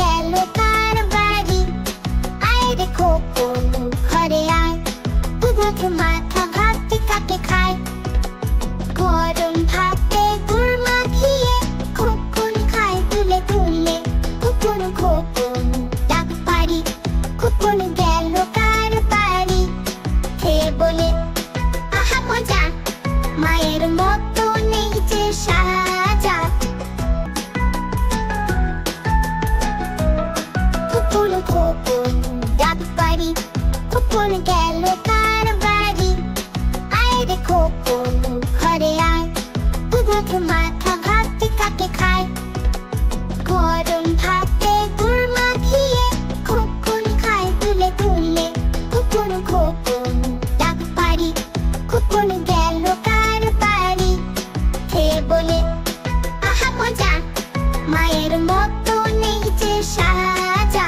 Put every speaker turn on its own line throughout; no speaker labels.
গেল কার বাড়ি। আয় রে খোকন ঘরে আয়, দুধ মাথা ভাতে কাকে খায়। গরম ভাতে গুড় মাখিয়ে খোকন খায় তুলে তুলে। খোকন খোকন ডাক পারি, খোকন গেল কার বাড়ি। খেয়ে বলে আহা মজা, মায়ের মতো নেই যে সাজা। খোকন খোকন ডাক পারি, খোকন গেল কার বাড়ি। আয় রে খোকন ঘরে আয়, দুধ মাথা ভাতে কাকে খায়। গরম ভাতে গুড় মাখিয়ে খোকন খায় তুলে তুলে। খোকন খোকন ডাক পারি, খোকন গেল কার বাড়ি। খেয়ে বলে আহা মজা, মায়ের মতো নেই যে সাজা।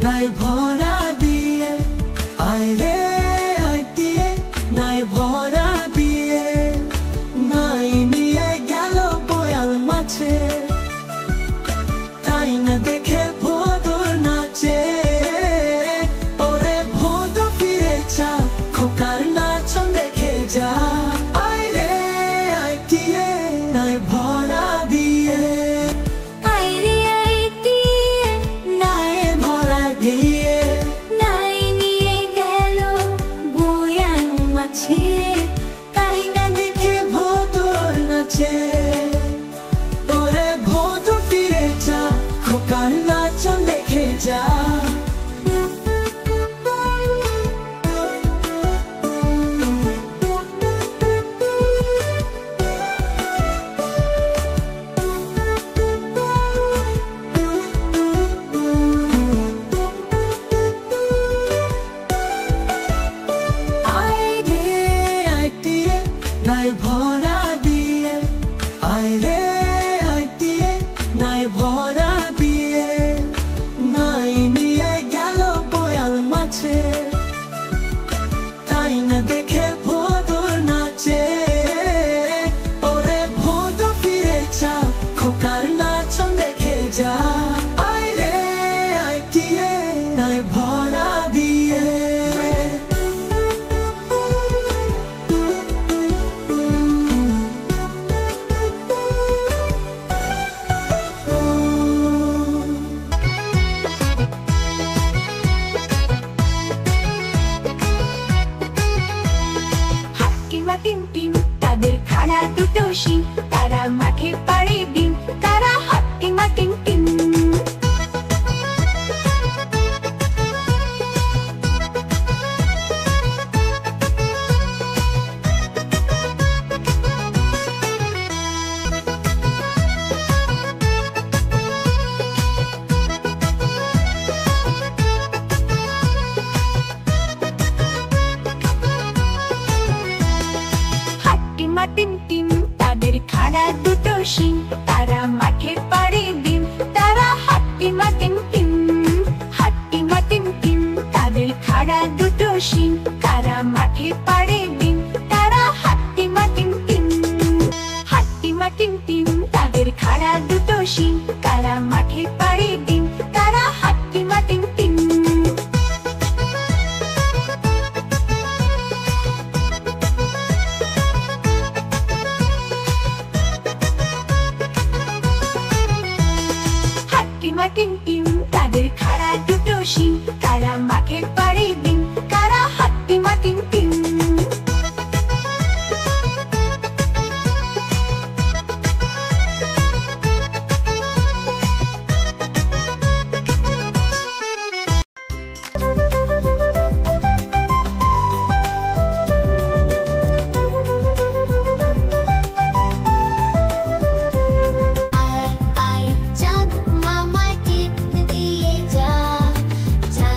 নাই ভরা দিয়ে, আয় রে আয় দিয়ে নাই ভরা দিয়ে। নাই নিয়ে গেল বয়াল মাছে, তাই না দেখে ভোদর নাচে। ওরে ভোদ ফিরে যা, খোকার নাচন দেখে যা। আয় রে আয় দিয়ে নাই ভরা দিয়ে। তাই না দেখে ভোদর নাচে। ওরে ভোদ ফিরে যা, খোকার নাচন দেখে যা। নাই ভরা দিয়ে, আয় রে আয় দিয়ে নাই ভরা দিয়ে। নাই নিয়ে গেল বয়াল মাছে, তাই না দেখে ভোদর নাচে। ওরে ভোদ ফিরে যা, খোকার নাচন দেখে যা। আয় রে আয় দিয়ে নাই ভরা দিয়ে।
তাদের খাড়া দুটো শিং, তারা মাঠে পাড়ে ডিম। তারা হাট্টিমা টিম টিম। টিম টিম তাদের খাড়া দুটো শিং, তারা মাঠে পাড়ে ডিম। তারা হাট্টিমা টিম টিম। হাট্টিমা টিম টিম তাদের খাড়া দুটো শিং, তারা মাঠে পাড়ে ডিম। তারা হাট্টিমা টিম টিম। হাট্টিমা টিম টিম তাদের খাড়া দুটো শিং, তারা মাঠে পাড়ে ডিম। তারা হাট্টিমা টিম টিম। টিম টিম তাদের খাড়া দুটো শিং, তারা মাঠে পাড়ে ডিম। তারা হাট্টিমা টিম টিম।
আয় আয় চাঁদ মামায় টিপ দিয়ে যা, যা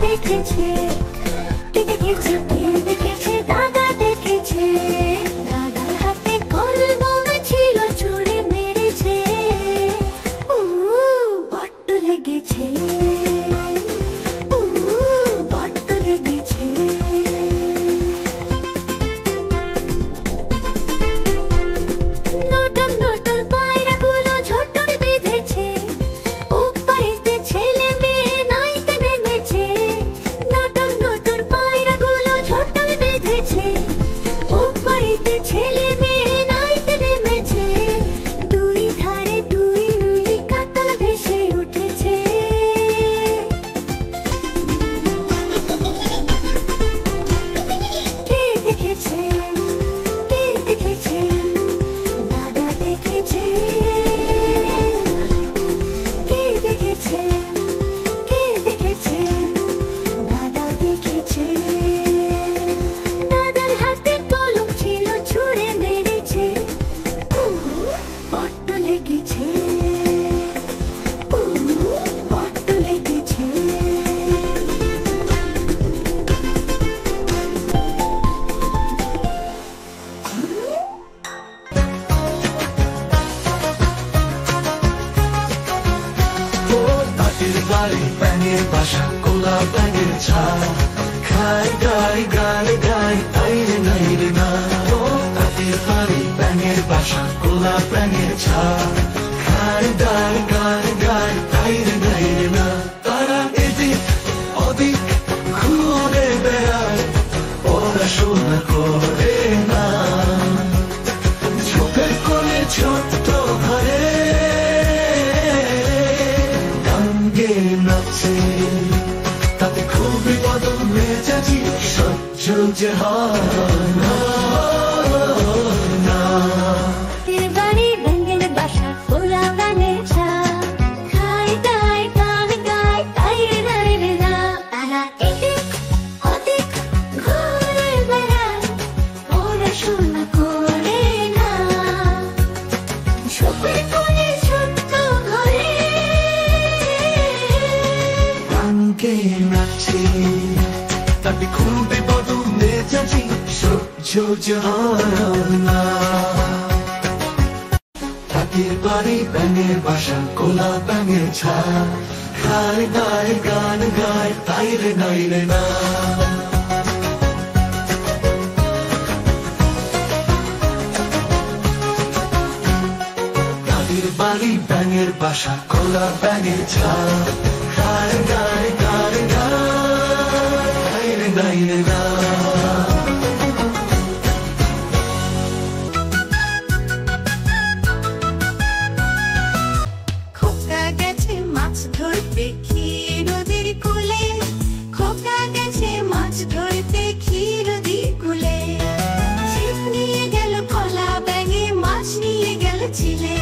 দেখেছে, দেখেছে, দেখেছে, দাদা দেখেছে। দাদার হাতে কলম ছিল, ছুরি মেরেছে, বড্ড লেগেছে, বড্ড লেগেছে। নটন নটন পায়রাগুলো ঝোঁটর বেঁধেছে, উপাড়িতে ছেলে মেয়ে নাইতে নেমেছে। নটন নটন পায়রাগুলো ঝোঁটর বেঁধেছে, উপাড়িতে ছেলে মেয়ে নাইতে নেমেছে। দুই ধারে দুই রুই কাতল ভেসে উঠেছে। কে দেখেছে, কে দেখেছে, দাদা দেখেছে। কে দেখেছে, কে দেখেছে, দাদা দেখেছে। দাদার হাতে কলম ছিল, ছুঁড়ে মেরেছে, বড্ড লেগেছে, বড্ড লেগেছে।
ও তাঁতের বাড়ি ব্যাঙের বাসা কোলা ব্যাঙের ছাড় খায় গায় গায় গায় তাই রে নাই রে না। ও তাঁতের বাড়ি ব্যাঙের বাসা কোলা ব্যাঙের ছাড় খায় গায় গায় গায় তাই রে নাই রে না। তারা এদিক ওদিক ঘুরে বেড়ায়, পড়াশোনা করে না। ঝোপের কোণে ছোট্ট ঘরে গাঙ্গে নাচে, তাতে খুবই বদল মেজাজি সহ্য যে হয় না।
তাঁতের বাড়ি ব্যাঙের বাসা কোলা ব্যাঙের ছাড় খায় গায় গায় গায় তাই রে নাই রে না। তারা এদিক ওদিক ঘুরে বেড়ায়, পড়াশোনা করে না। ঝোপের কোণে ছোট্ট ঘরে
গাঙ্গে নাচে, তাতে খুবই বদল মেজাজি সহ্য যে হয় না। তাঁতের বাড়ি ব্যাঙের বাসা কোলা ব্যাঙের ছাড় খায় গায় গান গায় তাই রে নাই রে না। তাঁতের বাড়ি ব্যাঙের বাসা কোলা ব্যাঙের ছাড় খায় গায় গান গায় তাই রে নাই রে না।
খোকা গেছে মাছ ধরতে ক্ষীর নদীর কূলে, খোকা গেছে মাছ ধরতে ক্ষীর নদীর কূলে। ছিপ নিয়ে গেল কলা ব্যাঙে, মাছ নিয়ে গেল চিলে।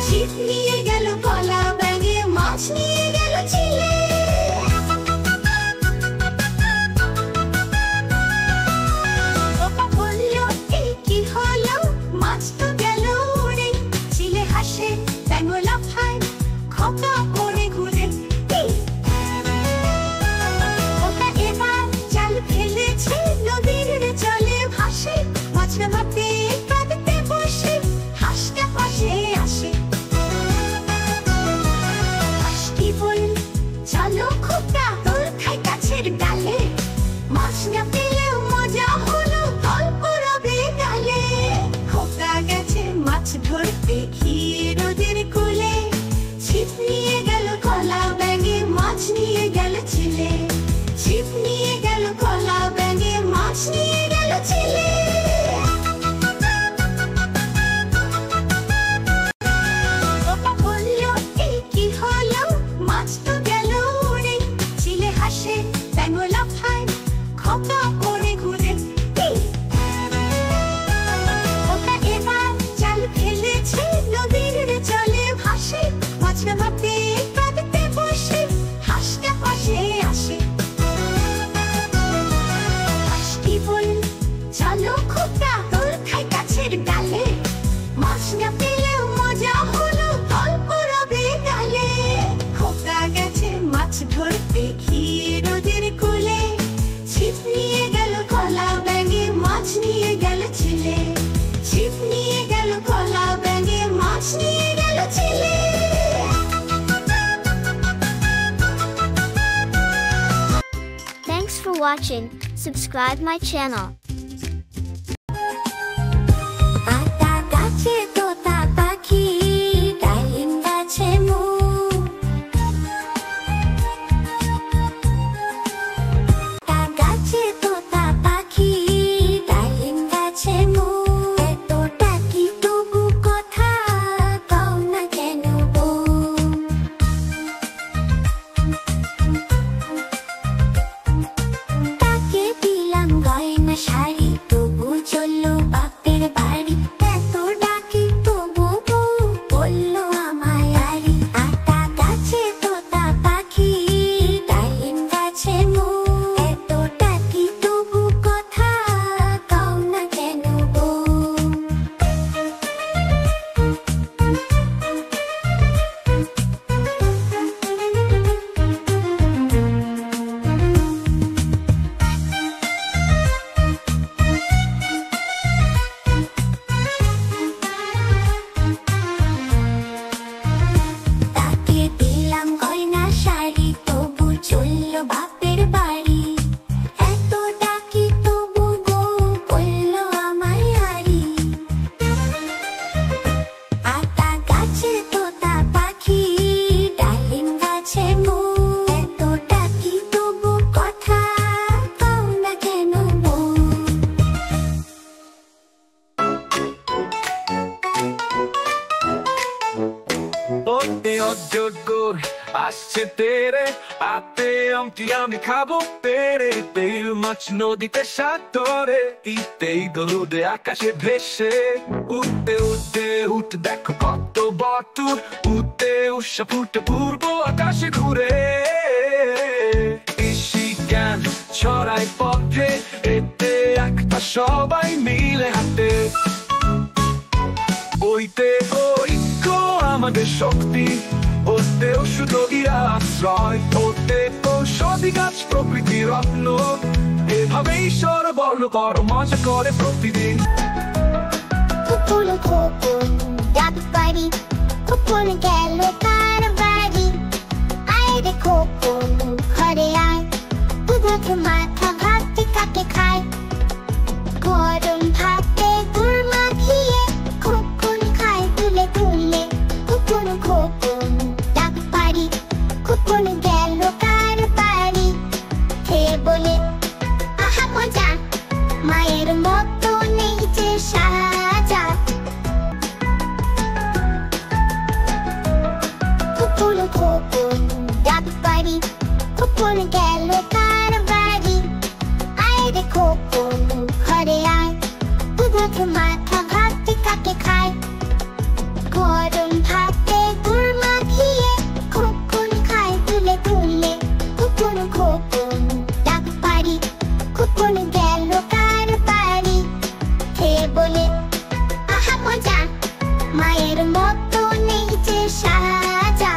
ছিপ নিয়ে গেল কলা ব্যাঙে, মাছ নিয়ে গেল চিলে। খোকা বলল, এই কি হলো? মাছ তো গেল উড়ে। চিলে হাসে, ব্যাঙ লাফায়, খোকা পড়ে ঘুরে। খোকা এবার জাল ফেলেছে, নদীর জলে ভাসে। মাছ না ভাবতে পানিতে বসে, হাঁসটা পাশে আসে। হাঁসটি বলল, চলো খোকা, তোর খাই গাছের ডালে। মাছ না পেলেও মজা হলো, গল্প রবে গালে। খোকা গেছে মাছ ধরতে ক্ষীর নদীর কূলে, ছিপ নিয়ে গেল কলা ব্যাঙে, মাছ নিয়ে গেল চিলে। ছিপ নিয়ে গেল কলা ব্যাঙে, মাছ নিয়ে গেল চিলে। খোকা বলল, এই কি হলো? মাছ তো গেল উড়ে। চিলে হাসে, ব্যাঙ লাফায়, খোকা পড়ে ঘুরে। খোকা এবার জাল ফেলেছে, নদীর জলে ভাসে। মাছ না ভাবতে পানিতে বসে, হাঁসটা পাশে আসে। হাঁসটি বলল, চলো খোকা, তোর খাই গাছের ডালে। মাছ না পেলেও মজা হলো, গল্প রবে গালে। খোকা গেছে মাছ ধরতে ক্ষীর নদীর
watching. Subscribe my channel.
আতা গাছে তোতা পাখি ডালিম গাছে মৌ আতা গাছে তোতা পাখি ডালিম গাছে মৌ এত ডাকি তবু কথা কও না কেন বউ তাকে দিলাম গয়না শাড়ি তবু চললো বাপের বাড়ি এত ডাকি তবু বউ বললো আমায় আরি আতা গাছে তোতা পাখি ডালিম গাছে মৌ এত ডাকি তবু কথা কও না কেন বউ তাকে দিলাম গয়না শাড়ি তবু চললো বাপের বাড়ি এত ডাকি তবু বউ বললো আমায় আরি আতা গাছে তোতা পাখি ডালিম গাছে মৌ এত ডাকি তবু কথা কও না কেন বউ
ওতে অজগর আসছে তেরে আতে আমটি আমি খাবো পেরে তেল মাছ নদীতে সাগরে ইতেই দরুদে আকাশে ভেসে উঠতে উঠতে উঠতে দেখো কত বটুর উঠতে উষা ফুটে পূর্ব আকাশে ঘুরে ইসি জ্ঞান ছড়াই পথে এতে একটা সবাই মিলে হাঁটে ওইতে ঐক্য আমাদের শক্তি ওতেও শুধুই আশ্রয় ওতেও সদি গাছ প্রকৃতি রত্ন এভাবেই সরবর্ণ করো মজা করে প্রতিদিন
কুকুর খোকন ডাক পারি কুকুর গেল কার বাড়ি আয় রে খোকন ঘরে আয় দুধ মাথা ভাত কাকে খায় গরম ভাতে গুড় মাখিয়ে খোকন খায় তুলে তুলে কুকুর খোকন ডাক পারি কুকুর গেল কার বাড়ি হে বলে আহা মজা মায়ের মতো নেই যে সাজা কুকুর খোকন ডাক পারি কুকুর গেল কার বাড়ি আয় রে খোকন ঘরে আয় দুধ মাথা ভাত কাকে খায় গরম ভাতে গুড় মাখিয়ে খোকন খায় তুলে তুলে কুকুর খোকন ডাক পারি কুকুর গেল কার বাড়ি হে বলে আহা মজা মায়ের মতো নেই যে সাজা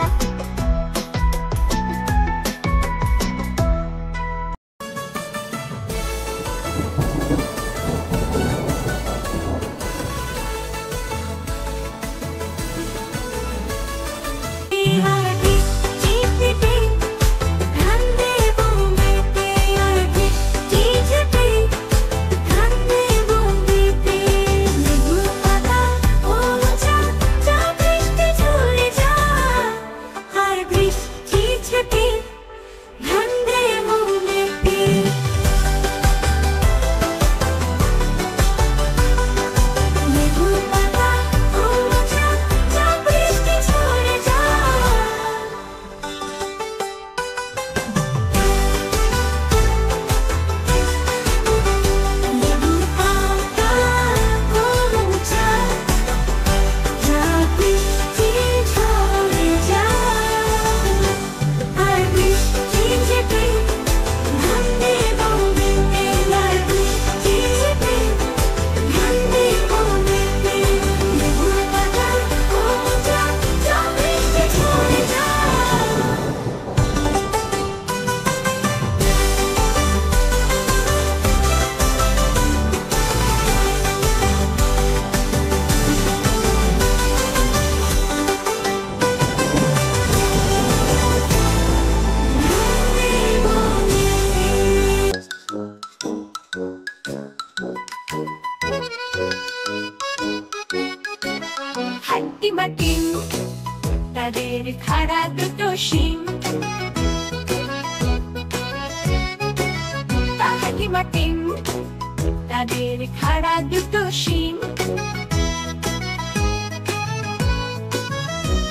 তাদের খাড়া দুটো শিং হাটিমা টিং তাদের খাড়া দুটো শিং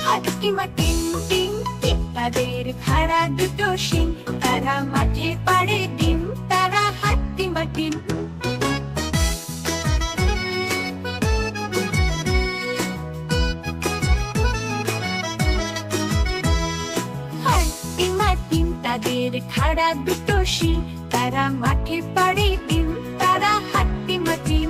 হাটিমা টিং টিং টিং তাদের খাড়া দুটো শিং তারা মাঠে পাড়ে ডিম তারা হাটিমা টিং তাদের খাড়া দুটো শিং তারা মাঠে পাড়ে ডিম তারা হাটিমা টিম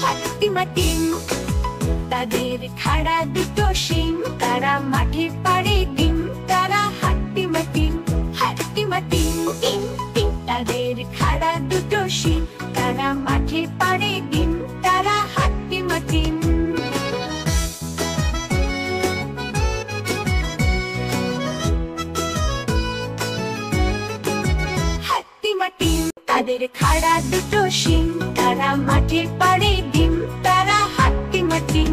হাটিমা টিম তাদের খাড়া দুটো শিং তারা মাঠে পাড়ে ডিম তারা হাটিমা টিম হাটিমা টিম টিম টিম তাদের খাড়া দুটো শিং তারা মাঠে পাড়ে ডিম তারা হাটিমা টিম হাটিমা টিম তাদের খাড়া দুটো শিং তারা মাঠে পাড়ে ডিম তারা হাটিমা টিম